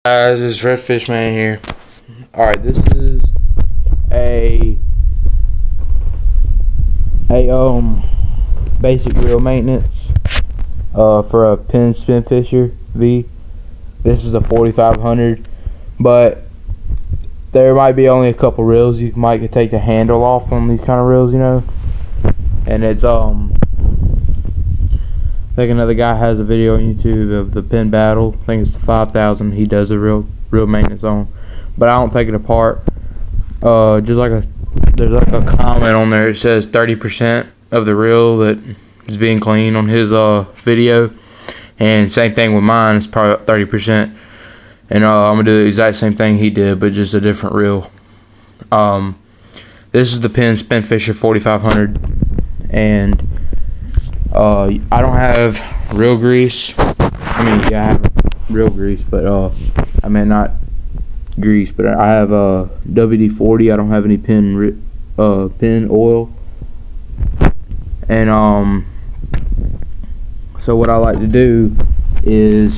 Guys, it's Redfish Man here. Alright, this is a basic reel maintenance for a Penn spinfisher V. This is a 4500, but there might be only a couple reels. You might take the handle off on these kind of reels, you know. And it's I think another guy has a video on YouTube of the Penn battle. I think it's the 5000. He does a real maintenance on, but I don't take it apart. There's like a comment on there. It says 30% of the reel that is being cleaned on his video, and same thing with mine. It's probably 30%, and I'm gonna do the exact same thing he did, but just a different reel. This is the Penn spinfisher 4500, and I don't have real grease. I mean, yeah, I have real grease, but I mean not grease, but I have WD-40. I don't have any Penn oil. And so what I like to do is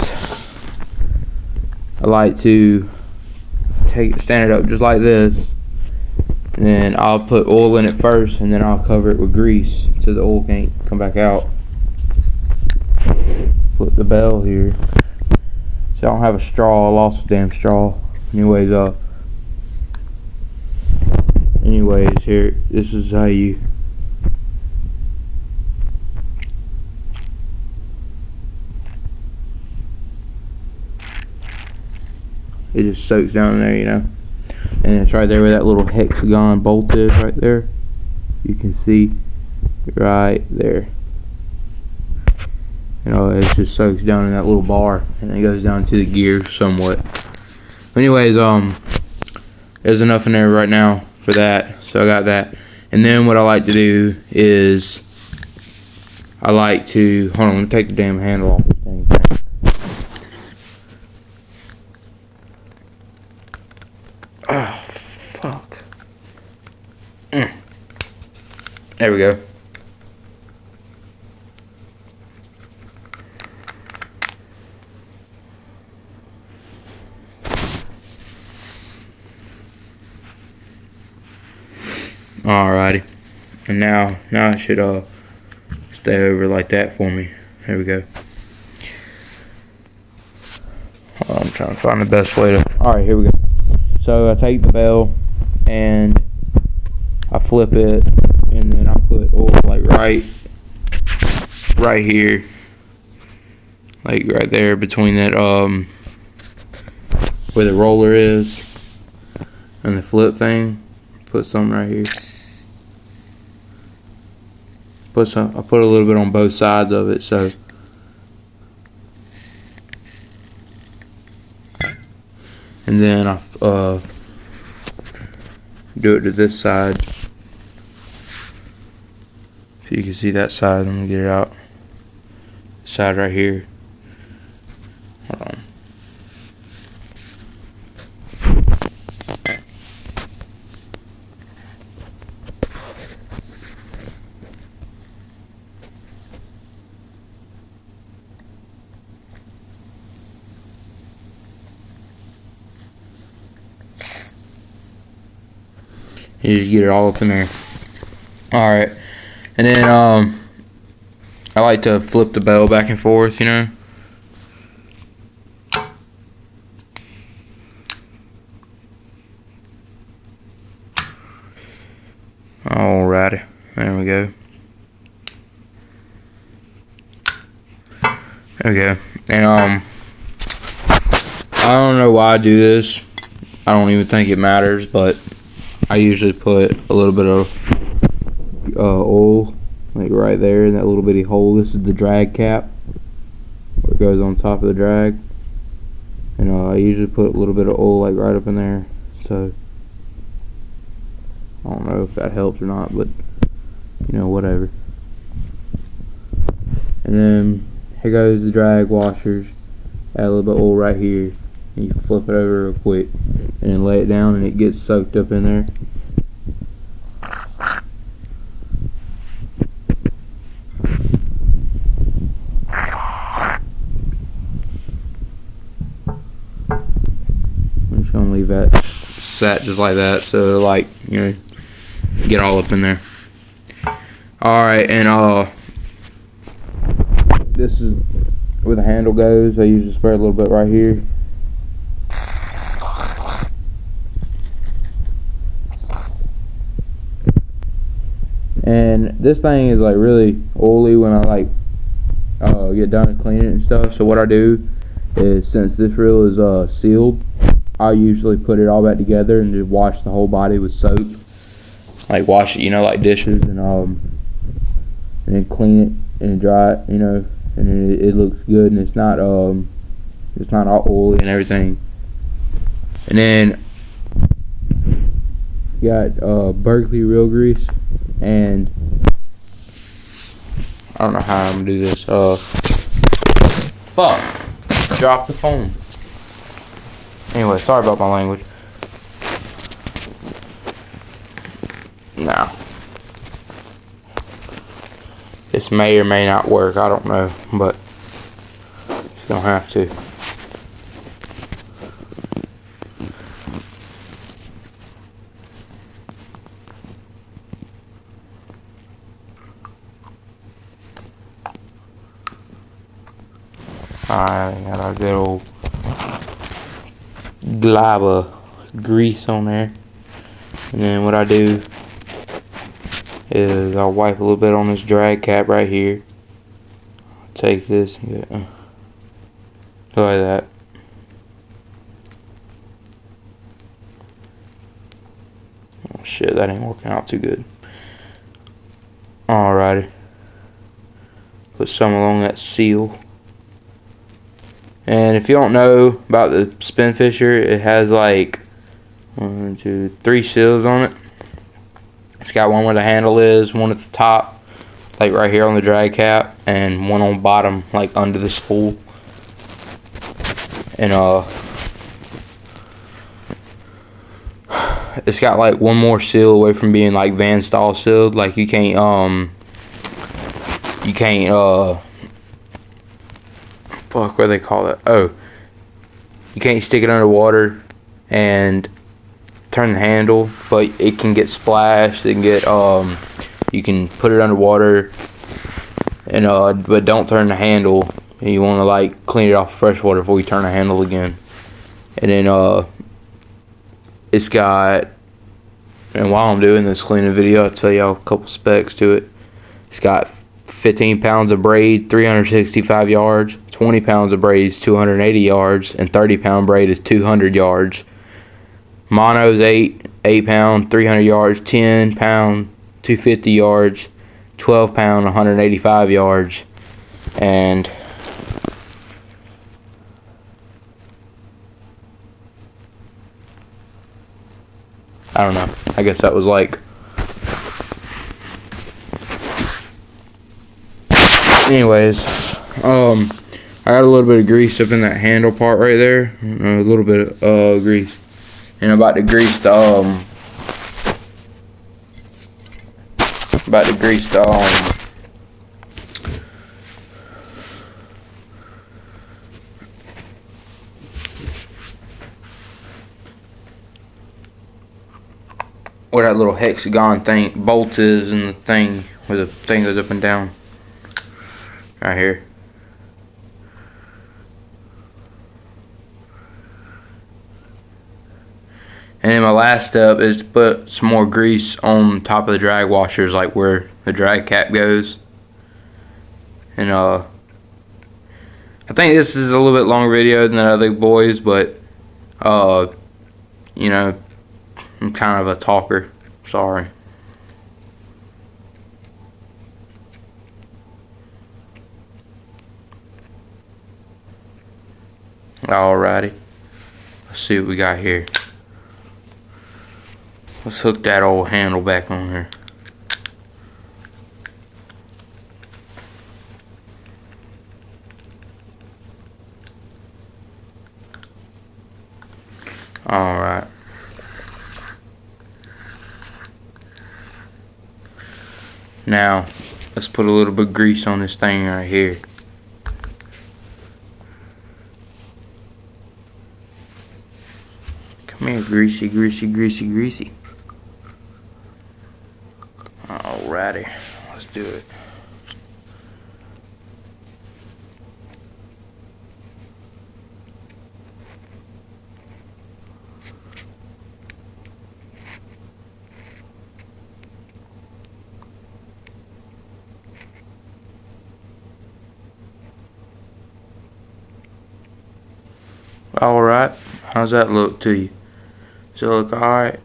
I like to stand it up just like this, and then I'll put oil in it first, and then I'll cover it with grease so the oil can't come back out. Flip the bell here. So I don't have a straw. I lost a damn straw. Anyways, here, this is how you it just soaks down in there, you know. And it's right there where that little hexagon bolt is, right there. You can see right there. You know, it just soaks down in that little bar, and it goes down to the gears somewhat. Anyways, there's enough in there right now for that, so I got that. And then what I like to do is I like to hold on. Let me take the damn handle off this thing. Oh, fuck. There we go. Alrighty, and now it should stay over like that for me. There we go. I'm trying to find the best way to. Alright, here we go. So I take the bell and I flip it, and then I put oil like right here, like right there between that where the roller is and the flip thing. Put some right here. I put a little bit on both sides of it, so and then I do it to this side. If you can see that side, I'm gonna get it out. Side right here. Hold on. You just get it all up in there. Alright. And then I like to flip the bell back and forth, you know. Alrighty. There we go. Okay. And I don't know why I do this. I don't even think it matters, but I usually put a little bit of oil like right there in that little bitty hole. This is the drag cap where it goes on top of the drag, and I usually put a little bit of oil like right up in there. So I don't know if that helps or not, but you know, whatever. And then here goes the drag washers. Add a little bit of oil right here, and you can flip it over real quick and then lay it down, and it gets soaked up in there. gonna leave that set just like that, so like, you know, get all up in there. Alright, and this is where the handle goes. I usually spray a little bit right here. And this thing is like really oily when I like get done cleaning it and stuff. So what I do is, since this reel is sealed, I usually put it all back together and just wash the whole body with soap. Like wash it, you know, like dishes, and then clean it and dry it, you know, and then it looks good, and it's not all oily and everything. And then got Berkeley reel grease, and I don't know how I'm gonna do this. Fuck, drop the phone. Anyway, sorry about my language. Now, this may or may not work, I don't know, but it's gonna have to. Alright, got our good old glob of grease on there. And then what I do is I'll wipe a little bit on this drag cap right here. Take this and get, like that. Oh shit, that ain't working out too good. Alrighty. Put some along that seal. And if you don't know about the spinfisher, it has like 1, 2, 3 seals on it. It's got one where the handle is, one at the top, like right here on the drag cap, and one on the bottom, like under the spool. And it's got like one more seal away from being like Van Staal sealed. Like you can't fuck, what do they call that? Oh, you can't stick it underwater and turn the handle, but it can get splashed. It can get you can put it underwater and but don't turn the handle. And you want to like clean it off of fresh water before you turn the handle again. And then it's got, and while I'm doing this cleaning video, I'll tell y'all a couple specs to it. It's got 15 pounds of braid, 365 yards, 20 pounds of braid is 280 yards, and 30 pound braid is 200 yards. Mono's 8 pound, 300 yards, 10 pound, 250 yards, 12 pound, 185 yards, and I don't know, I guess that was like, anyways, I got a little bit of grease up in that handle part right there, a little bit of grease, and I'm about to grease the where that little hexagon thing bolt is, and the thing where the thing goes up and down right here. And then my last step is to put some more grease on top of the drag washers, like where the drag cap goes. And I think this is a little bit longer video than the other boys, but you know, I'm kind of a talker. Sorry. Alrighty. Let's see what we got here. Let's hook that old handle back on here. Alright. Now, let's put a little bit of grease on this thing right here. Come here, greasy, greasy, greasy, greasy. Alrighty, let's do it. Alright, how's that look to you? Does it look alright?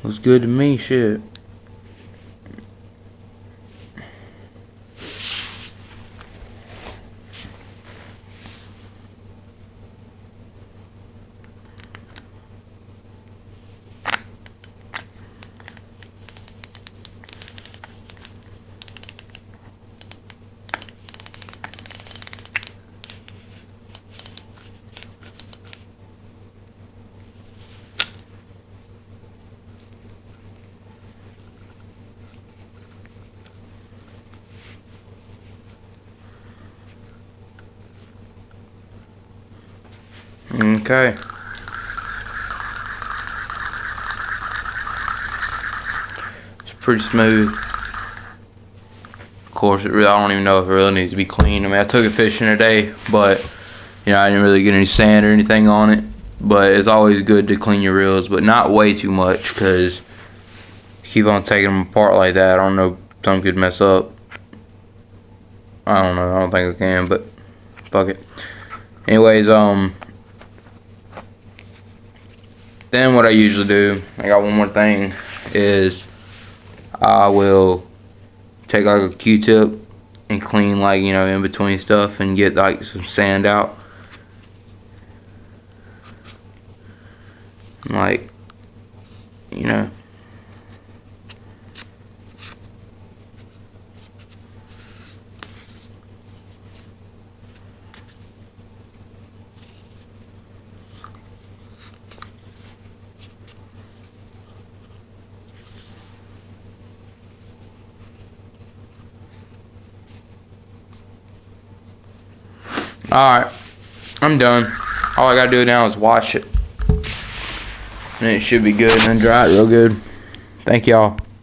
Looks good to me, shit. Okay. It's pretty smooth. Of course, I don't even know if it really needs to be cleaned. I mean, I took it fishing today, but you know, I didn't really get any sand or anything on it. But it's always good to clean your reels, but not way too much, because keep on taking them apart like that, I don't know, something could mess up. I don't know, I don't think I can, but fuck it. Anyways, then what I usually do, I got one more thing, is I will take like a Q-tip and clean, like, you know, in between stuff and get like some sand out. Like, you know. Alright, I'm done. All I gotta do now is wash it. And it should be good and dry it real good. Thank y'all.